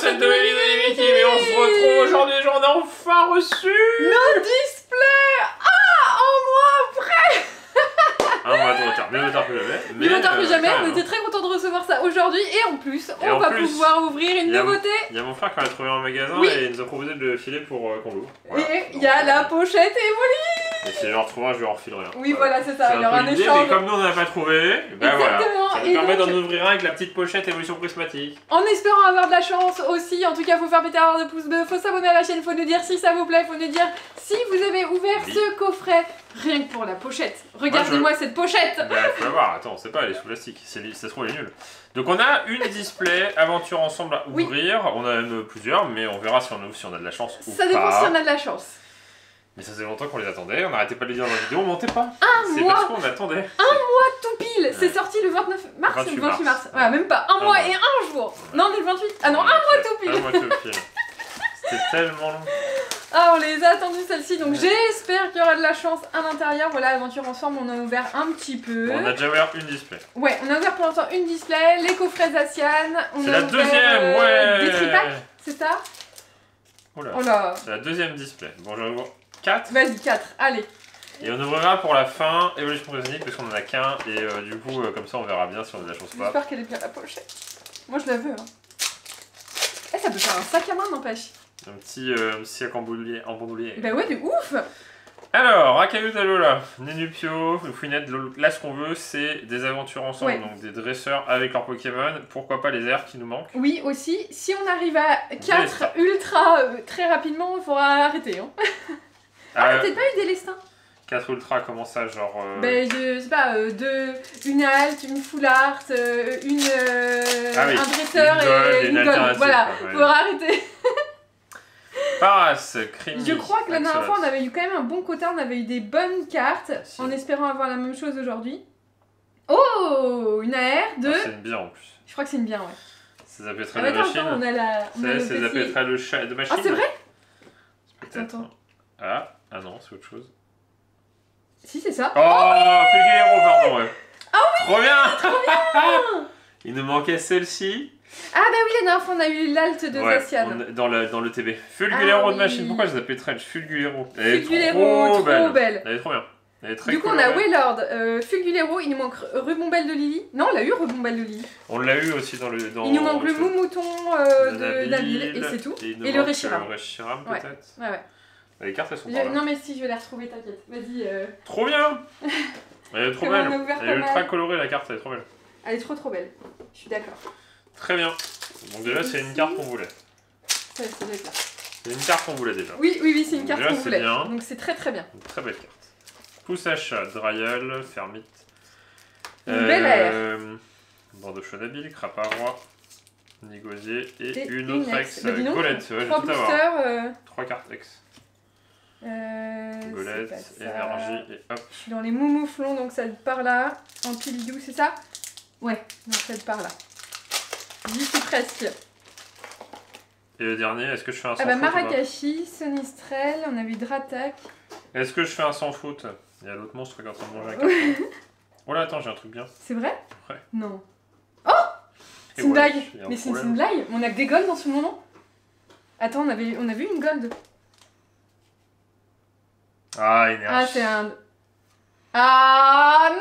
pochette de Ellie et Mickey, mais on se retrouve aujourd'hui, j'en ai enfin reçu le display. Ah, un mois après. Un mois de retard, mieux retard que jamais. Mieux retard que jamais, on était très contents de recevoir ça aujourd'hui et en plus, on va pouvoir ouvrir une nouveauté. Il y a mon frère qui l'a trouvé en magasin et il nous a proposé de le filer pour qu'on l'ouvre. Voilà. Et il y a la pochette Evoli. Et si je le retrouve un, je lui en refilerai un. Oui, voilà, c'est ça, il y aura un Mais échange. comme nous on n'a pas trouvé, ben voilà. Ça nous permet donc... d'en ouvrir un avec la petite pochette évolution prismatique. En espérant avoir de la chance aussi, en tout cas, faut faire péter un de pouce bleu, faut s'abonner à la chaîne, faut nous dire si ça vous plaît, faut nous dire si vous avez ouvert ce coffret. Rien que pour la pochette. Regardez-moi cette pochette. Bah, faut la voir, attends, on sait pas, elle est sous plastique, ça se trouve elle est nulle. Donc on a une display aventure ensemble à ouvrir, on a même plusieurs, mais on verra si on ouvre, si on a de la chance ou pas. Ça dépend si on a de la chance. Mais ça faisait longtemps qu'on les attendait, on n'arrêtait pas de les dire dans la vidéo, on mentait pas. C'est parce qu'on attendait. Un mois tout pile. C'est sorti le 29 mars ou le 28 mars. Ouais, même pas. Un mois et un jour. Non, on est le 28. Ah non, un mois tout pile. Un mois tout pile. C'était tellement long. Ah, on les a attendus celles-ci, donc j'espère qu'il y aura de la chance à l'intérieur. Voilà, Aventure Ensemble, on a ouvert un petit peu. Bon, on a déjà ouvert une display. Ouais, on a ouvert pour l'instant une display, les coffrets Asian. C'est la deuxième, ouais. Des tripacks, c'est ça? Oh là. C'est la deuxième display. Bon, j'en ouvre 4. Vas-y, 4, allez. Et on ouvrira pour la fin Evolution Prismatique parce qu'on en a qu'un et du coup, comme ça, on verra bien si on a de la chance ou pas. J'espère qu'elle est bien la pochette. Moi, je la veux. Hein. Eh, ça peut faire un sac à main, n'empêche. Un petit sac en bandoulier. Bah ouais, de ouf. Alors, Rakayu Talola, Nenupio, Fouinette, là ce qu'on veut c'est des aventures ensemble, donc des dresseurs avec leurs Pokémon, pourquoi pas les airs qui nous manquent. Oui aussi, si on arrive à 4 ultra très rapidement, il faudra arrêter. Hein. T'as peut-être pas eu des lestins 4 ultra, comment ça, genre... je sais pas, une halte, une full art, un dresseur et une gold. Voilà, faudra arrêter. Paras, Crime. Je crois que la dernière fois on avait eu quand même un bon quota, on avait eu des bonnes cartes, en espérant avoir la même chose aujourd'hui. Oh, une AR de... c'est une bière en plus. Je crois que c'est une bière, ouais. C'est Zapétra de machine. On a la... C'est Zapétra de machine. Ah, c'est vrai? Peut-être. Ah non, c'est autre chose. Si, c'est ça. Oh, Fulguero, pardon, ouais. Ah oui. Trop bien. Il nous manquait celle-ci. Ah bah oui, la dernière fois on a eu l'alt de Zacian. Dans le TB. Fulguero de machine, pourquoi je l'appelle Trench Fulguero? Fulguero, trop belle. Elle est trop bien. Elle est très du coup on a Wailord, Fulguero, il nous manque Rubombelle de Lily. Non, on l'a eu Rubombelle de Lily. On l'a eu aussi dans le... il nous manque le Moumouton de Nabil et c'est tout. Et le Reshiram. Le Reshiram peut-être. Ouais. Les cartes elles sont pas là. Non mais si, je vais les retrouver, t'inquiète. Vas-y. Trop bien. Elle est trop belle. Elle est ultra colorée la carte, elle est trop belle. Elle est trop belle. Je suis d'accord. Très bien. Donc déjà c'est une carte qu'on voulait. C'est une carte qu'on voulait déjà. Oui, c'est une carte qu'on voulait. Bien. Donc c'est très bien. Une très belle carte. Pousse-achat, Dryal, Fermite. Une belle AR. Bordeaux Chonabil, Craparois, Négosier et une autre ex. Bah, Golette, je vais tout avoir. 3 cartes ex. Golette, énergie et hop. Je suis dans les moumouflons donc ça part là. En pilidou, c'est ça? Ouais, donc ça part là. J'y suis presque. Et le dernier, est-ce que je fais un sans foot? Ah bah Marakashi, Sonistrel, on a eu Dratak. Est-ce que je fais un sans foot? Il y a l'autre monstre qui est en train de manger un carton. Oh là, attends, j'ai un truc bien. C'est vrai? Ouais. Non. Oh! C'est une blague. Mais c'est une blague. On a que des golds dans ce moment. Attends, on a vu une gold. Ah, énergie. Ah, c'est un... Ah non!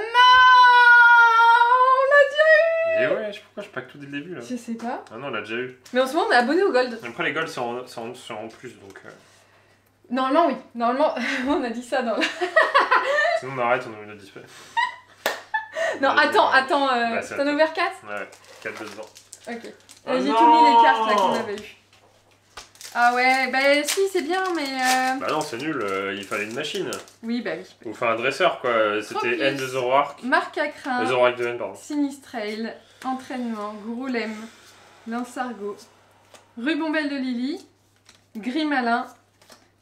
On l'a déjà eu! Et ouais, pourquoi je pack tout dès le début là? Je sais pas. Ah non, on l'a déjà eu. Mais en ce moment, on est abonné au gold. Après, les golds, c'est en plus donc... Normalement, oui. Normalement, on a dit ça dans... Sinon, on arrête, on ouvre notre display. Non, attends, t'en as ouvert 4? Ouais, 4 dedans. Ok. J'ai tout mis les cartes là qu'on avait eues. Ah ouais, bah si, c'est bien, mais... Bah non, c'est nul, il fallait une machine. Oui, bah oui. Ou enfin un dresseur, quoi. C'était N de Zoroark. Marcacrin. Zoroark de N, pardon. Sinistrail, Entraînement, Groulem, Linsargot, Rubombelle de Lily, Grimalin,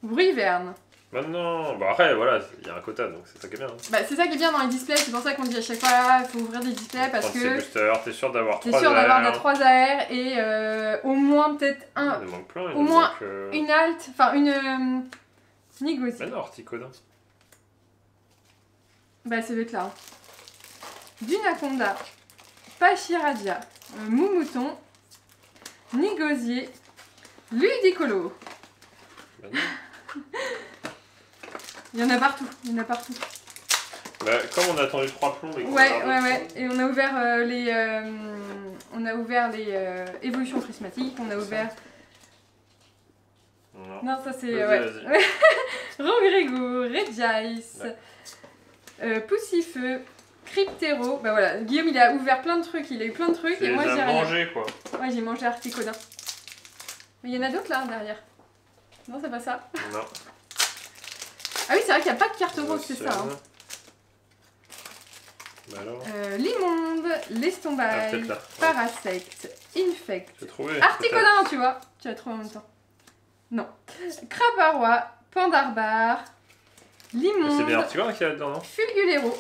Bruiverne. Maintenant, bah après, voilà, il y a un quota, donc c'est ça qui est bien. Hein. Bah c'est ça qui est bien dans les displays, c'est pour ça qu'on dit à chaque fois, il faut ouvrir des displays parce que... boosters, t'es sûr d'avoir 3 AR. T'es sûr d'avoir des 3 AR et au moins peut-être un... Il manque plein, au moins une halte, enfin une... Négocier. Bah non, Horticodin. Bah c'est le là. Dunaconda, Pachiradia, Moumouton, Négosier, Ludicolo. Bah non. Il y en a partout, il y en a partout. Bah, comme on a attendu 3 plombs et qu'on Ouais. Et on a ouvert les évolutions prismatiques, on a ouvert... Non, ça c'est... Ouais. Rongrego, Regice, Poussifeu, Cryptero. Bah voilà, Guillaume il a ouvert plein de trucs, il a eu plein de trucs et moi j'ai rien. mangé quoi. Ouais, j'ai mangé Articodin. Mais il y en a d'autres là derrière. Non, c'est pas ça. Non. Ah oui, c'est vrai qu'il n'y a pas de carte rose, c'est ça. Hein. Bah alors. L'immonde, l'estombaille, Parasect, Infect, J'ai trouvé. Articodin, tu vois. Tu l'as trouvé en même temps. Non. Craparois, Pandarbar, l'immonde. C'est bien Articodin qu'il y a là-dedans, non? Fulgulero.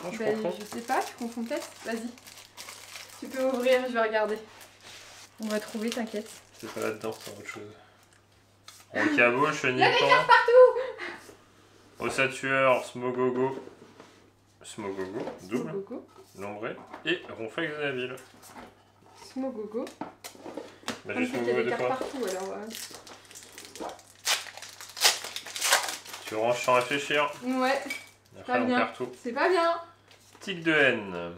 Non, je Ben, confonds. je sais pas, tu confonds peut-être. Vas-y. Tu peux ouvrir, je vais regarder. On va trouver, t'inquiète. C'est pas là-dedans, c'est autre chose. Roncabo, Chenipan. Il y a des cartes partout. Ossatueur, Smogogo. Smogogo, double. Smogogo. Lombré. Et Ronflex de la ville. Smogogo. Bah, Comme juste ça, il y a Smogogo des de cartes quoi? partout alors. Tu ranges sans réfléchir. Ouais, Après, pas on bien. perd tout. C'est pas bien. Tic de haine.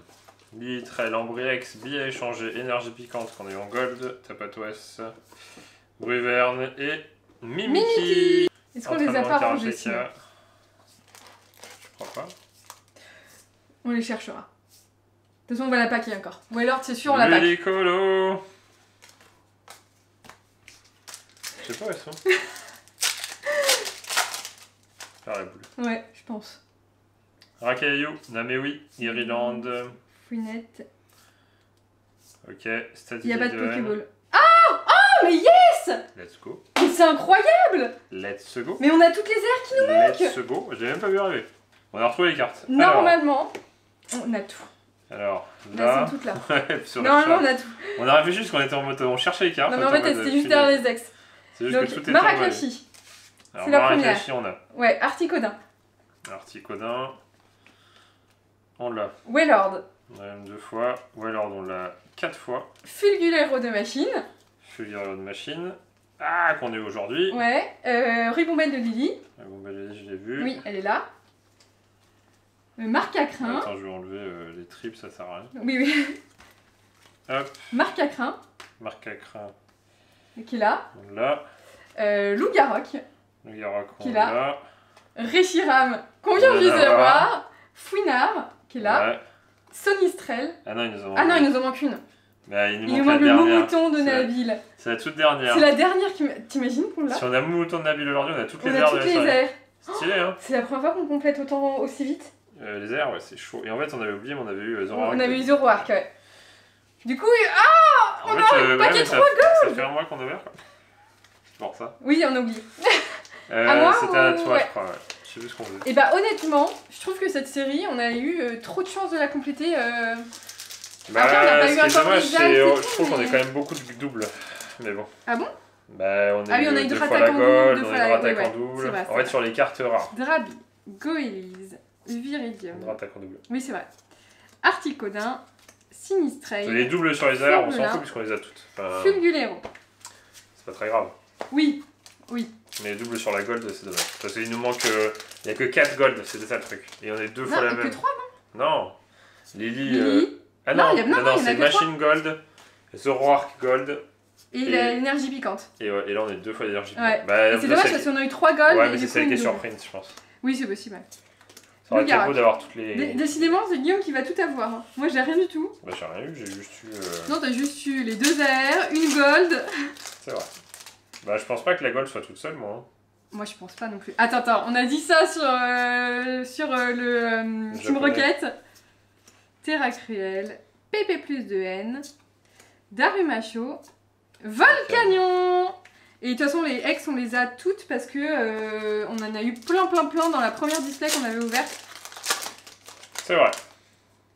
Litrel, Ambriex, billet échangé, énergie piquante qu'on a eu en gold, Tapatouès, Bruverne et Mimiki. Est-ce qu'on les a pas rangés sinon? Je crois pas. On les cherchera. De toute façon, on va la paquer encore. Ou alors, c'est sûr, on la pack. Ludicolo. Je sais pas où elles sont. Faire la boule. Ouais, je pense. Rakayu, Namewi, Ireland. Fouinette. Ok, Static. Il n'y a pas de Pokéball. Ah, mais yes! Let's go. Mais c'est incroyable! Let's go. Mais on a toutes les airs qui nous manquent! Let's go. J'ai même pas vu arriver. On a retrouvé les cartes. Normalement, on a tout. Alors, là là, elles sont toutes là. Ouais, sur la Normalement, on charte. a tout. On a réfléchi parce qu'on était en mode, on cherchait les cartes. Non, mais en fait, c'était juste derrière les ex. C'est juste que tout Donc, était en mode. Marakashi. Alors, c'est la première. Marakashi, on a. Ouais, Articodin. Articodin. On l'a. Wailord. On l'a 2 fois. Wailord, on l'a 4 fois. Fulgulero de machine. Fulgureo de machine. Ah, qu'on est aujourd'hui. Ouais. Ribombelle de Lily. La bombe à Lily, je l'ai vu. Oui, elle est là. Marc à crin. Attends, je vais enlever les tripes, ça sert à rien. Oui, oui. Hop, Marc à crin. marque à crin. Qui est là. On l'a. Loup-Garroc. Le Garak, Qui on est là. l'a. Réchiram. Qu'on vient On juste l'a. de voir. Fouinard. Qui est là. Ouais. Sonistrel. Ah non, il nous en manque. Ah non, il nous en manque une. Bah, il nous Il nous manque manque la le dernière. Moumouton de C'est la- Nabil. C'est la toute dernière. C'est la dernière qui t'imagines qu'on l'a? Si on a Mouton de Nabil aujourd'hui, on a toutes On les a airs toutes de les la série. airs. Stylé, hein. C'est la première fois qu'on complète autant aussi vite. Les airs, ouais, c'est chaud. Et en fait, on avait oublié, mais on avait eu Zoroark. On avait eu Zoroark, ouais. Du coup, En on fait, a un paquet mais 3 ça fait un mois qu'on a ouvert, quoi. C'est pour ça. oui, on oublie. À moi C'était à ou- toi, ouais. je crois, ouais. Je sais plus ce qu'on faisait. Et bah honnêtement, je trouve que cette série, on a eu trop de chance de la compléter. Bah, Après, on n'a pas eu ce qui est encore dommage, les c'est Alpes et je tout, trouve qu'on mais- est quand même beaucoup de doubles. Mais bon. Ah bon? Bah, on a Ah oui, on a eu eu 2 Dratak fois la en double, gold, deux on fois a eu la- Dratak ouais, en ouais, double. c'est vrai, En c'est fait, vrai. sur les cartes rares. Drabi, Goélise, Viridium. Dratak en double. Oui, c'est vrai. Articodin, Sinistrel, Les doubles sur les airs, on s'en Fulgulin. fout puisqu'on les a toutes. Enfin, Fulgulero. c'est pas très grave. Oui, Mais les doubles sur la gold, c'est dommage. Parce qu'il nous manque. Il y a que 4 gold, c'était ça le truc. Et on est 2 fois non, la il y a même. que 3, Non Lily. Lily. Ah Non, non, il y a- non, non, il y en a c'est que Machine Gold, Zoroark Gold. et Et- l'énergie piquante. Et là, on est 2 fois l'énergie. Ouais. Bah, Et c'est dommage parce qu'on a eu 3 golds. Ouais, et mais du c'est coup, celle qui est une sur double. print, je pense. Oui, c'est possible. Ouais. Ça aurait été Garak. beau d'avoir toutes les. Décidément, c'est Guillaume qui va tout avoir. Hein. Moi, j'ai rien du tout. Bah, j'ai rien eu, j'ai juste eu. Non, t'as juste eu les 2 airs, une gold. C'est vrai. Bah, je pense pas que la gold soit toute seule, moi. Hein. Moi, je pense pas non plus. Attends, on a dit ça sur le Team Japonais. Rocket. Terracruel, PP plus de N, Darumacho, Volcanion. Et de toute façon, les ex, on les a toutes parce que on en a eu plein dans la première display qu'on avait ouverte. C'est vrai.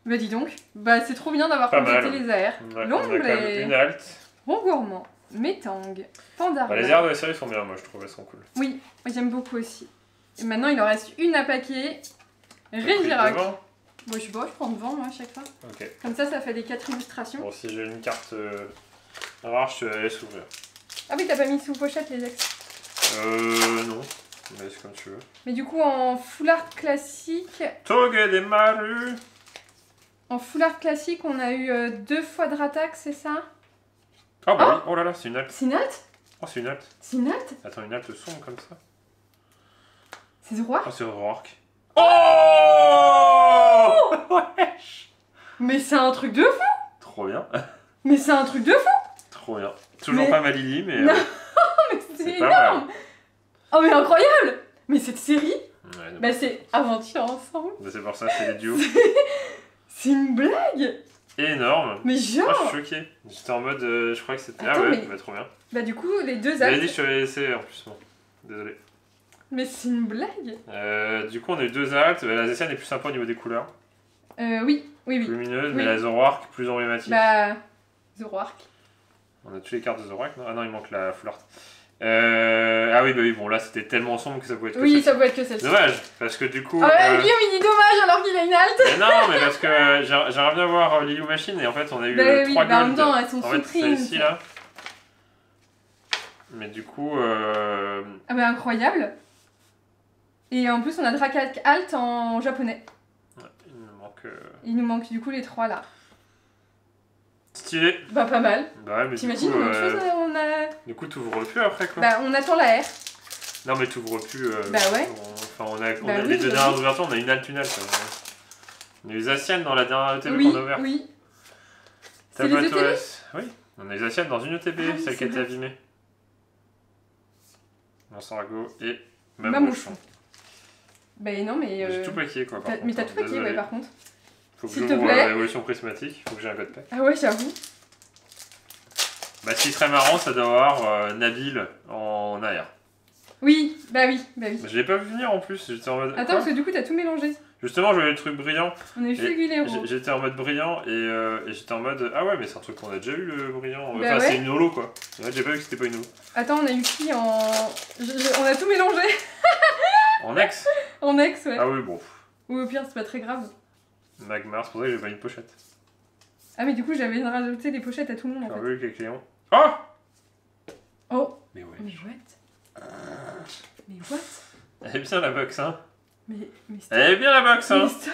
Bah dis donc, bah c'est trop bien d'avoir Pas complété mal. les AR. On a L'ombre quand même et- une halte. Rongourmand, Métang, Pandarma. Bah, les airs de la série sont bien, moi, je trouve, elles sont cool. Oui, moi j'aime beaucoup aussi. Et maintenant il en reste une à paquer. T'as pris Régirac. devant Moi je sais pas, je prends devant moi à chaque fois. Ok. Comme ça fait les 4 illustrations. Bon, si j'ai une carte rare, je te la laisse ouvrir. Ah oui, t'as pas mis sous pochette les ex. Non. Mais c'est comme tu veux. Mais du coup, en full art classique... Togedemaru. En full art classique, on a eu 2 fois de rattaque, c'est ça? Ah bah oui, oh là là, c'est une halte. C'est une halte? Oh, c'est une halte. C'est une halte? Attends, une halte sombre comme ça. C'est The Roark? Oh, c'est Roark. Oh wesh. Mais c'est un truc de fou! Trop bien. Mais c'est un truc de fou! Trop bien. Toujours Mais- pas ma Lily, mais Non. Mais c'est c'est pas énorme! Oh mais incroyable! Mais cette série, mal. Ouais, bah c'est Aventure Ensemble. c'est pour ça, c'est les duos. C'est une blague! Énorme. Mais Oh, je genre! suis choqué. J'étais en mode, je crois que c'était... Ah Attends, ouais, mais- bah trop bien. Bah du coup, les 2 J'avais dit que actes. je t'avais laissé en plus, bon. Désolé. Mais c'est une blague! Du coup, on a eu 2 altes. La Zessiane est plus sympa au niveau des couleurs. Oui, oui, Plus oui. lumineuse, Oui. mais la Zoroark plus emblématique. Bah... The Roark. On a toutes les cartes de Zoroark, non? Ah non, il manque la full art. Ah oui, bah oui, bon là c'était tellement sombre que ça pouvait être que Oui, celle-ci. ça peut être que celle-ci. Dommage, parce que du coup... Ah ouais, Guillaume il dit dommage alors qu'il a une halte! Mais non, mais parce que j'aimerais bien voir Lily Machine et en fait on a eu Bah oui, 3 bah en gold. même temps elles sont En sous fait, prime. celle-ci là. Mais du coup... Ah bah incroyable! Et en plus on a Drakak Alt en japonais. ouais, il nous manque... Il nous manque du coup les 3 là. Stylé. Bah pas mal. Bah ouais, mais du T'imagines coup... une autre chose on a... Du coup t'ouvres plus après quoi. Bah on attend la R. Non mais t'ouvres plus... Bah ouais. Enfin on a, Bah oui, les 2 bah dernières oui. ouvertures, on a une halte, une halte. On a eu les Asianes dans la dernière ETB Oui, qu'on a ouverte. oui. T'as C'est les pas ETB? TOS. Oui, on a les Asianes dans une ETB, Ah oui, celle qui c'est a été vrai. abîmée. Mansarago et Mamouchon. Mamouchon. Bah non mais... J'ai tout paqué quoi. Par Mais contre, t'as hein, tout paqué désolé. ouais par contre. Faut que S'il te j'ouvre plaît. l'évolution prismatique, faut que j'ai un code pack. Ah ouais j'avoue. Bah, ce qui serait marrant, ça doit avoir Nabil en AR. Oui, bah oui, bah oui. Je l'ai pas vu venir en plus, j'étais en mode. Attends quoi parce que du coup t'as tout mélangé. Justement, je voulais le truc brillant. On a eu Fulguléro. J'étais en mode brillant et j'étais en mode. Ah ouais, mais c'est un truc qu'on a déjà eu le brillant. Bah Enfin, ouais. c'est une holo quoi. Ouais, j'ai pas vu que c'était pas une holo. Attends on a eu qui en... On a tout mélangé. En ex En ex ouais. Ah oui, bon. Ou au pire c'est pas très grave. Magmar, c'est pour ça que j'ai pas une pochette. Ah mais du coup j'avais rajouté des pochettes à tout le monde en J'ai fait. vu avec les clients. Oh Oh Mais ouais. mais what? Mais what? Elle est bien la box, hein. Mais stop. Elle est bien la box, hein. Mais stop.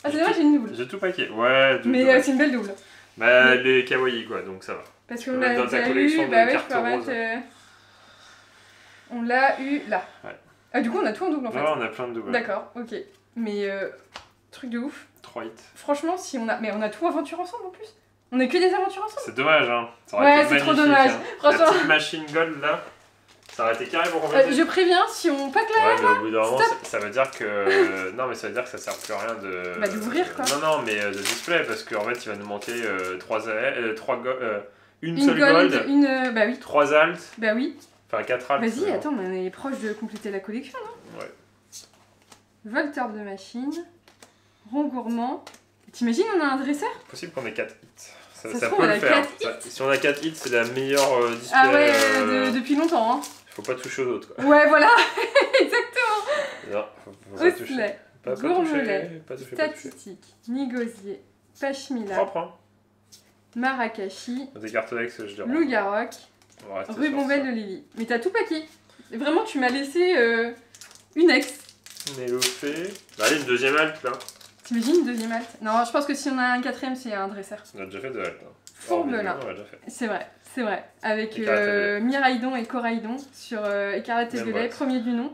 Ah c'est dommage j'ai une double. J'ai tout paqué. Ouais, Mais dommage. c'est une belle double. Bah, les kawaii quoi, donc ça va. Parce peux qu'on mettre l'a dans ta déjà collection eu, de bah ouais je cartes peux remettre... roses. On l'a eu là. Ouais. Ah du coup on a tout en double en fait. Ouais, on a plein de doubles. D'accord, ok. Mais truc de ouf. 3 hits. Franchement si on a... Mais on a tout aventure ensemble en plus. On a que des aventures ensemble. C'est dommage, hein. Ça aurait Ouais été c'est trop magnifique, dommage. hein. Franchement. La petite machine gold là, ça aurait été carré pour compléter. Je préviens si on pack là. Ouais, mais au bout d'un moment, ça veut dire que. Non, mais ça veut dire que ça sert plus à rien de. Bah, d'ouvrir, quoi. Non, mais de display, parce qu'en fait, il va nous manquer une Une seule gold, une... bah oui. 3 alts, Bah oui. enfin 4 alts. Vas-y, attends, mais on est proche de compléter la collection. Ouais. Volteur de machine. Rond gourmand. T'imagines, on a un dresseur? Possible qu'on ait 4 hits. Ça se Ça trouve, peut on le a faire. 4 Si on a 4 hits, c'est la meilleure display. Ah ouais, depuis longtemps. Hein. Faut pas toucher aux autres, quoi. Ouais, voilà. Exactement. Non, faut pas toucher. Osselet. Pas toucher. Gourmelet. Pas toucher. Statistique. Nigosier. Pashmila. Propre, hein. Marakashi. Des cartes d'ex, je dirais. Loup-Garroc. On va rester sur Rubombelle ça. de Lily. Mais t'as tout paqué. Vraiment, tu m'as laissé une ex. Nélofé. Bah, allez, une deuxième halte là. T'imagines une deuxième halte? Non, je pense que si on a un quatrième, c'est un dresseur. On a déjà fait deux haltes. Hein. Fourbelin. On l'a déjà fait. C'est vrai, c'est vrai. Avec Écarlate et Miraidon et Coraidon sur Écarlate et Même Violet, boîte. premier du nom.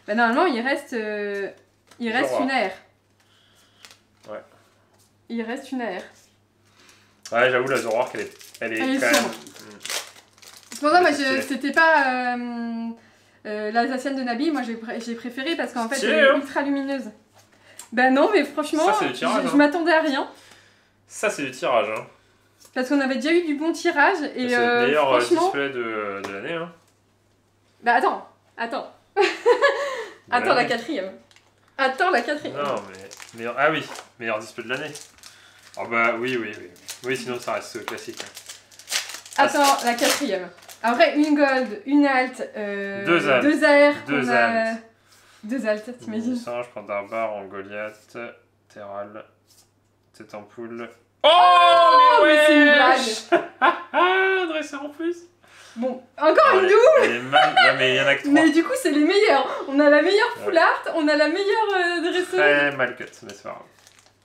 Bah normalement, il reste Zora. une AR. Ouais. Il reste une AR. Ouais, j'avoue, la Zoroark, elle est Elle est quand même. sombre. C'est pour ça, moi, Stylé. c'était pas l'Alsacienne de Nabi, moi j'ai préféré parce qu'en fait, Stylé, elle est hein. ultra lumineuse. Bah non, mais franchement, Ça, c'est du tirage, je hein. m'attendais à rien. Ça, c'est du tirage. Hein. Parce qu'on avait déjà eu du bon tirage et C'est le meilleur franchement... display de l'année. Hein. Bah attends. Attends, la quatrième. Attends, la quatrième. Non, mais. Ah oui, meilleur display de l'année. Oh bah oui. Oui, sinon ça reste classique. Hein. Attends, la quatrième. Après, une gold, une alt, Deux altes. deux AR. Deux on a- altes. Deux altes, t'imagines? Singe, Pandarbar, en Goliath, Terral, tête ampoule. Oh, mais c'est une wesh. Ah, dresseur en plus. Bon, encore une double. Elle est mal... Ouais, mais il y en a que 3. Mais du coup, c'est les meilleurs. On a la meilleure full art, on a la meilleure dresseuse. Très mal cut, mais c'est pas grave.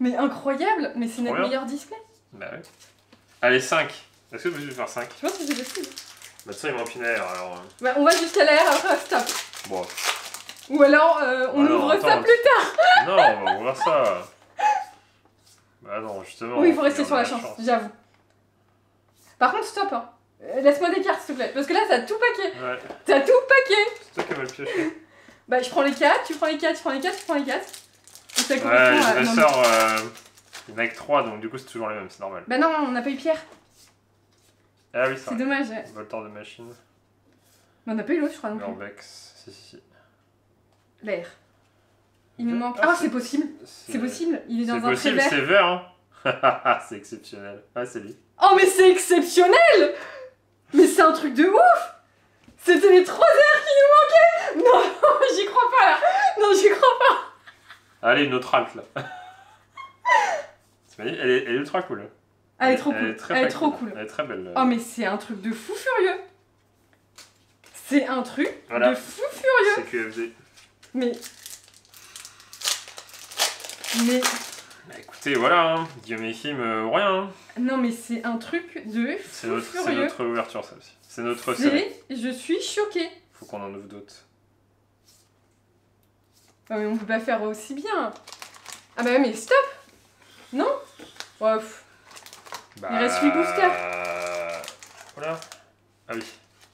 Mais incroyable, mais c'est notre bien. meilleur display. Bah ouais. Allez, 5. Est-ce que vous pouvez faire 5? Je pense que c'est possible. Bah, de toute façon, il manque une air alors. Bah, on va jusqu'à la R, après stop. Bon. Ou alors, on non, ouvre ça attends, plus tard. Non, on va ouvrir ça. Bah non, justement. Oui, il faut rester on sur a la chance, j'avoue. Par contre, stop, hein. Laisse-moi des cartes, s'il te plaît. Parce que là, t'as tout paquet. Ouais. T'as tout paquet. C'est toi qui vas le piocher. Bah, je prends les 4, tu prends les 4, tu prends les 4, tu prends les 4. Et ça Ouais, correspond les à... non, dresseurs, il y en a que 3, donc du coup, c'est toujours les mêmes, c'est normal. Bah non, on n'a pas eu Pierre. Ah oui, ça. C'est dommage. Ouais. Volteur de machine. Mais on n'a pas eu l'autre, je crois non plus. Urbex. Si. L'air. Il nous manque. Ah, Ah, c'est possible. C'est possible. Il est dans un trait vert. C'est vert, hein. C'est exceptionnel. Ah, c'est lui. Oh, mais c'est exceptionnel. Mais c'est un truc de ouf. C'était les 3 airs qui nous manquaient. Non, j'y crois pas là. Non, j'y crois pas. Allez, une autre halte là. Elle est ultra cool. Elle est trop cool. Elle est trop cool. cool. Elle est très belle. Oh, mais c'est un truc de fou furieux. C'est un truc de fou furieux. C'est QFD. Mais. Bah écoutez, voilà, hein. Guillaume et Kim ou rien. Hein. Non, mais c'est un truc de fou furieux. C'est notre ouverture, ça aussi. C'est notre série. Je suis choquée. Faut qu'on en ouvre d'autres. Ah, mais on peut pas faire aussi bien. Ah, bah, mais stop. Non. Oh, Bah, il reste 8 boosters. Voilà. Ah oui.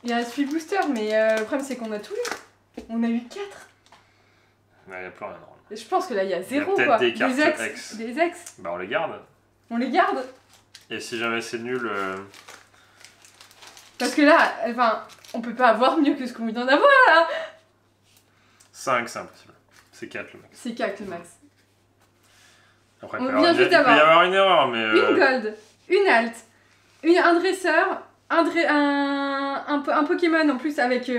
Il reste 8 boosters, mais le problème c'est qu'on a tout eu. On a eu 4. Il n'y a plus rien, normalement. Je pense que là il y a 0 peut-être quoi. des cartes ex. Des ex. Bah on les garde. On les garde. Et si jamais c'est nul... Parce que là, enfin, on peut pas avoir mieux que ce qu'on vient d'avoir là. 5 c'est impossible. C'est 4 le max. C'est 4 le max. Après, On il vient juste peut y avoir une erreur, mais... Une gold, une alt, un dresseur, un Pokémon en plus avec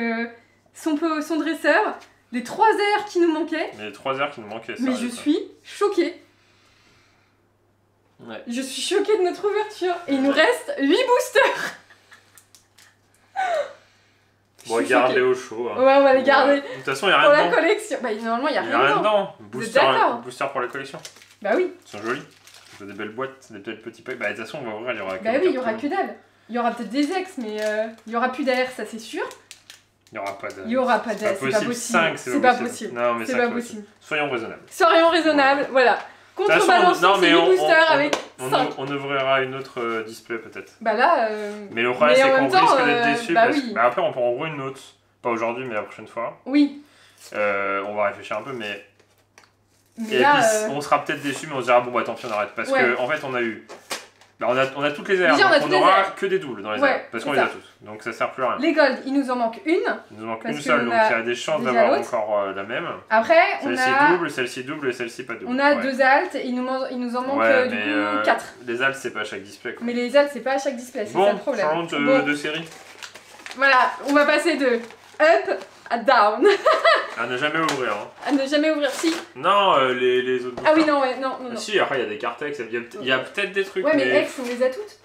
son dresseur, les 3 airs qui nous manquaient. Mais les 3 airs qui nous manquaient, ça. Mais je suis choquée. Ouais. Je suis choquée de notre ouverture. Et il nous reste 8 boosters. Bon, garde-les au chaud. Hein. Ouais, on va les garder. De toute façon, il n'y a rien pour dedans. la collection. Bah, normalement, il n'y a rien dedans. Booster pour la collection. Bah oui. Ils sont jolis. C'est des belles boîtes, des petits packs. Bah, de toute façon, on va ouvrir, il y aura que bah oui, il y aura que dalle. Il y aura peut-être des ex, mais il y aura plus d'AR, ça c'est sûr. Il n'y aura pas de... Il y aura pas d'AR, c'est pas possible. 5, c'est pas possible. Non, mais c'est pas possible. Soyons raisonnables. Soyons raisonnables, voilà. Contrebalançons ces 8 boosters avec 5. On ouvrira une autre display peut-être. Bah là... Mais le problème c'est qu'on risque d'être déçus. Bah parce oui. que... bah, après on peut en ouvrir une autre. Pas aujourd'hui mais la prochaine fois. Oui. On va réfléchir un peu mais... Mais et là, puis on sera peut-être déçus mais on se dira bon bah tant pis on arrête. Parce ouais. que en fait on a eu... Bah, on a toutes les airs, déjà, donc on aura airs. que des doubles dans les ouais, airs. Parce qu'on les a tous. Donc ça sert plus à rien. Les gold, il nous en manque une. Il nous manque une seule, donc il y a des chances d'avoir encore la même. Après, on a... Celle-ci double et celle-ci pas double. On a 2 altes et il nous en manque du coup 4. Les altes, c'est pas à chaque display. Quoi. Mais les altes, c'est pas à chaque display, c'est ça le problème. Changeons de série. Voilà, on va passer de up à down. À ne jamais ouvrir. Hein. À ne jamais ouvrir, si. Non, les autres. Ah oui, non, ouais, non. Si, après il y a des cartes ex, il y a peut-être des trucs. Ouais, mais ex, on les a toutes.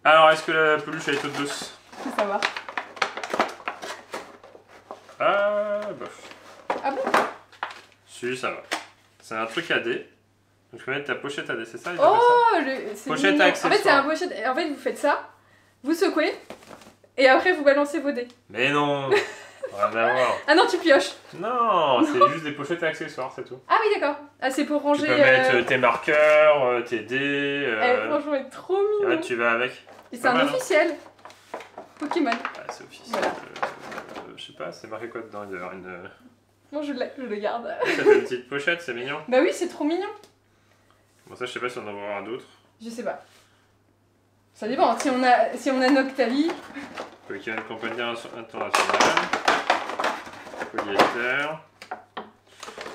Alors, est-ce que la peluche elle est toute douce? Faut savoir. Ah, bof. Ah bon? Si, ça va. C'est un truc AD. Donc, tu peux mettre ta pochette AD, c'est ça? Oh, c'est pochette mignon. accessoire. En fait, c'est un pochette. En fait, vous faites ça, vous secouez, et après, vous balancez vos dés. Mais non! Rien à voir. Ah non, tu pioches. Non, c'est juste des pochettes et accessoires, c'est tout. Ah oui, d'accord. Ah, c'est pour ranger. Tu peux mettre tes marqueurs, tes dés. Franchement, elle est trop mignon. Ouais, tu vas avec. Et c'est un officiel. Pokémon. Ah, c'est officiel. Voilà. Je sais pas, c'est marqué quoi dedans? Il doit y avoir une. Non, je le garde. Ça fait une petite pochette, c'est mignon. Bah oui, c'est trop mignon. Bon, ça, je sais pas si on en aura d'autres. Je sais pas. Ça dépend. Si on a Noctali. Pokémon Compagnie Internationale. Polyester.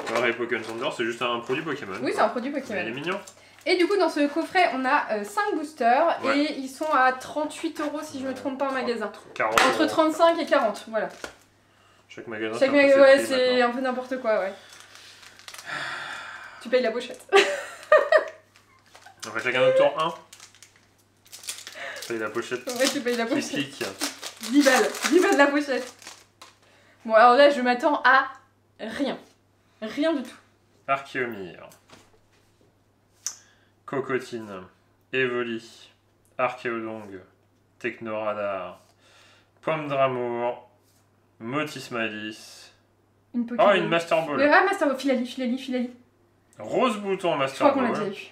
Pareil, Pokémon Thunder, c'est juste un produit Pokémon. Oui, c'est un produit Mais Pokémon. il est mignon. Et du coup, dans ce coffret, on a 5 boosters Ouais. et ils sont à 38 € si je me trompe pas en magasin. 40 Entre 35 et 40, voilà. Chaque magasin, Chaque magasin, ouais, c'est un peu n'importe quoi, ouais. Tu payes la pochette. On fait chacun notre tour 1. paye la pochette. Ouais, tu payes la Qui pochette. pique. 10 balles. 10 balles la pochette. Bon, alors là, je m'attends à rien. Rien du tout. Archéomir. Cocotine. Evoli. Archéodong. Technoradar. Pomme d'amour. Motismalis. Une Oh, Pokéball. une Master Ball. Ah, Master Ball. Filali. Rose bouton Je Master crois qu'on l'a Ball. déjà eu.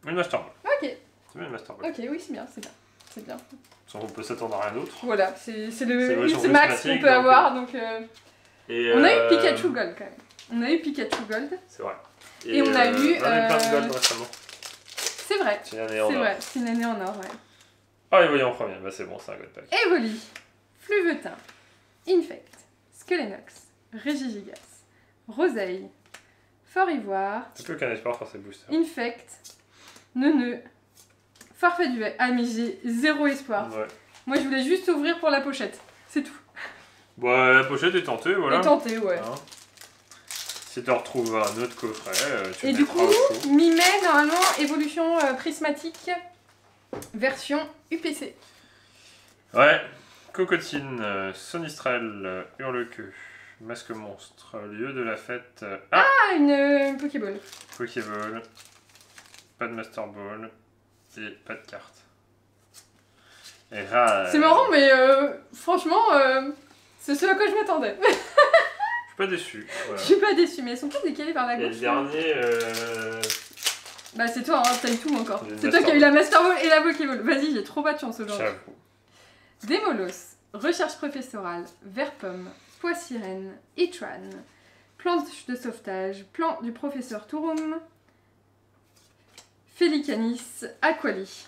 Une Master Ball. Ok. C'est bien une Master Ball. Ok, oui, c'est bien. C'est bien. On peut s'attendre à rien d'autre. Voilà, c'est C'est le version max qu'on prismatique, peut donc, avoir. Donc, Et, on a eu Pikachu Gold quand même. On a eu Pikachu Gold. C'est vrai. Et on a eu, On a eu plein de gold récemment. C'est vrai. C'est une année en C'est or. vrai, c'est une année en or, ouais. Ah, Evoli en premier. Bah, c'est bon, c'est un gold pack. Evoli, Fluvetin, Infect, Skelenox, Regigigas, Roseille, Fort Ivoire, C'est plus qu'un espoir pour ces boosters. Infect, Neuneu, Farfet du Vec. Ah, mais j'ai zéro espoir. Ouais. Moi, je voulais juste ouvrir pour la pochette. C'est tout. Bon, la pochette est tentée, voilà. Et tenter, ouais. Hein. Si tu retrouves un autre coffret, tu Et le du mettras coup, au chaud. mi-mai, normalement, évolution prismatique, version UPC. Ouais. Cocotine, Sonistrel, Hurlequeue, Masque Monstre, Lieu de la Fête. Ah, Ah, une Pokéball. Pokéball. Pas de Master Ball. Et pas de carte. Et C'est marrant, mais franchement, c'est ce à quoi je m'attendais. Je suis pas déçu. Voilà. Je suis pas déçue, mais elles sont toutes décalées par la Et gauche. le dernier, Bah, c'est toi, hein, t'as eu tout encore. J'ai une C'est toi qui as eu Master la Master Ball et la Pokéball. Vas-y, j'ai trop pas de chance aujourd'hui. j'avoue. Démolos, Recherche professorale, Verpomme, Pois sirène, Itran, Planche de sauvetage, Plan du professeur Touroum, Félicanis, Aquali.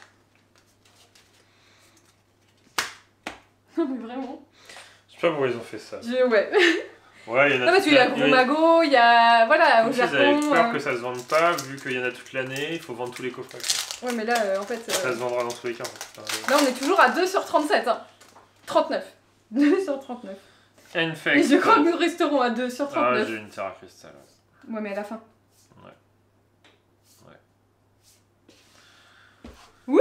Non mais vraiment. Je sais pas pourquoi ils ont fait ça. Ouais. Ouais, il y en a Non parce qu'il y a toute Gros Mago, il y a... Voilà, au Ils avaient Japon. peur que ça se vende pas, vu qu'il y en a toute l'année, il faut vendre tous les coffrets. Quoi. Ouais mais là, en fait... Ça se vendra dans tous les cas. En fait. Là on est toujours à 2 sur 37, hein. 39. 2 sur 39. Infect. Et je crois que nous resterons à 2 sur Ah, 39. j'ai une Terra Crystal. Ouais mais à la fin. Ouais. Wouhou!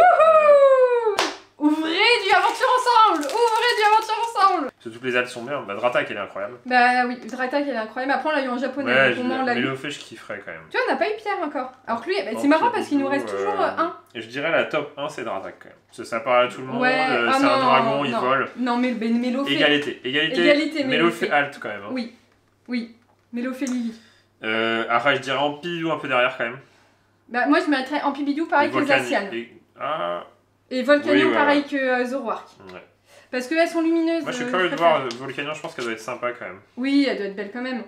Ouvrez du aventure ensemble! Ouvrez du aventure ensemble! Surtout que les ailes sont bien. Bah, Dratak, elle est incroyable. Bah oui, Dratak elle est incroyable. Après on l'a eu en japonais, Ouais, donc au moins on l'a mais eu. le fait, je kifferais quand même. Tu vois, on n'a pas eu Pierre encore. Alors que lui, bah, Oh, c'est marrant Pierre parce qu'il nous reste Doudou, toujours un. Et je dirais la top 1, c'est Dratak quand même. Parce que ça parle à tout le monde, Ouais, c'est ah un non, dragon, il non. vole. Non, mais Mélo fait. Égalité, Égalité, Mélo Mélo fait fait. halt quand même. Hein. Oui, oui. Mélo fait Lily. Après, je dirais Ampidou un peu derrière quand même. Bah moi je mettrais Ampibidou pareil que Volcani- Zacian. Ah, Et Volcanion Oui, ouais, pareil que Zoroark. ouais. Parce qu'elles sont lumineuses. Moi, je suis je curieux de préfère. voir Volcanion, je pense qu'elle doit être sympa quand même. Oui, elle doit être belle quand même.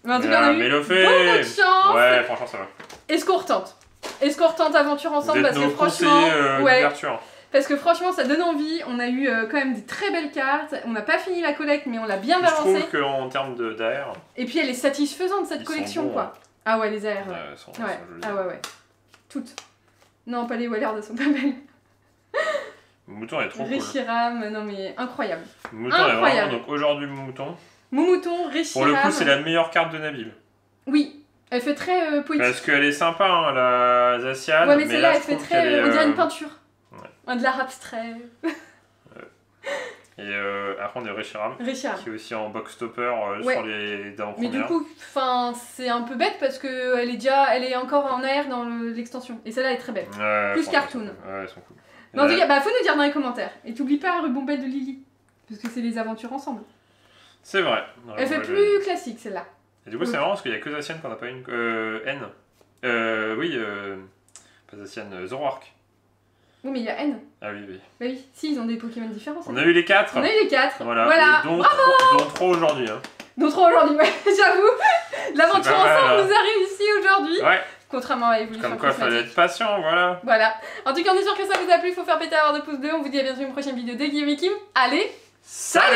Mais en tout cas, on a eu Mélo beaucoup fait. de chance. Ouais, franchement, ça va. Est-ce qu'on retente? Est-ce qu'on retente aventure Vous ensemble? êtes Parce que nos franchement, conseillers ouais, d'ouverture. parce que franchement, ça donne envie. On a eu quand même des très belles cartes. On n'a pas fini la collecte, mais on l'a bien Je balancée. trouve qu'en termes d'AR, Et puis elle est satisfaisante cette Ils sont collection, bons, quoi. hein. Ah ouais, les AR. Ouais. elles sont Ouais. jolies. Ah ouais. Toutes. Non, pas les Wallard, elles sont pas belles. Mouton est trop cool. Reshiram, non mais incroyable. Mouton est Incroyable. vraiment. Donc aujourd'hui, Mouton. Moumouton, Reshiram. Pour le coup, c'est la meilleure carte de Nabil. Oui, elle fait très poétique. Parce qu'elle est sympa, hein, la Zacian. Ouais, mais là, celle-là, elle je fait trouve très. qu'elle est, On dirait une peinture. ouais. De l'art abstrait. Et après, on a Reshiram, Reshiram. qui est aussi en box stopper Ouais. sur les dents Mais du premières. coup, c'est un peu bête parce que elle est encore en air dans l'extension. Et celle-là est très belle. Ouais, plus franchement, cartoon. Ouais, elles sont cool. Mais en tout cas, bah, faut nous dire dans les commentaires. Et t'oublies pas Rubombelle de Lily. Parce que c'est les aventures ensemble. C'est vrai. Elle fait Ouais, plus classique celle-là. Et du coup, c'est marrant parce qu'il y a que Zacian qu'on n'a pas une. N. Oui, pas Zacian, Zoroark. Oui, mais il y a N. Ah oui, oui. Bah oui, si, ils ont des Pokémon différents. On a eu les 4. On a eu les 4. Voilà. Voilà. Et dont 3 aujourd'hui. Hein. D'autres aujourd'hui, ouais, j'avoue. L'aventure C'est pas mal, ensemble hein. nous a réussi aujourd'hui. Ouais. Contrairement à Evolution Comme quoi, Prismatique. fallait être patient, voilà. Voilà. En tout cas, on est sûr que ça vous a plu. Faut faire péter la barre de pouce bleu. On vous dit à bientôt une prochaine vidéo de Guillaume et Kim. Allez, Salut!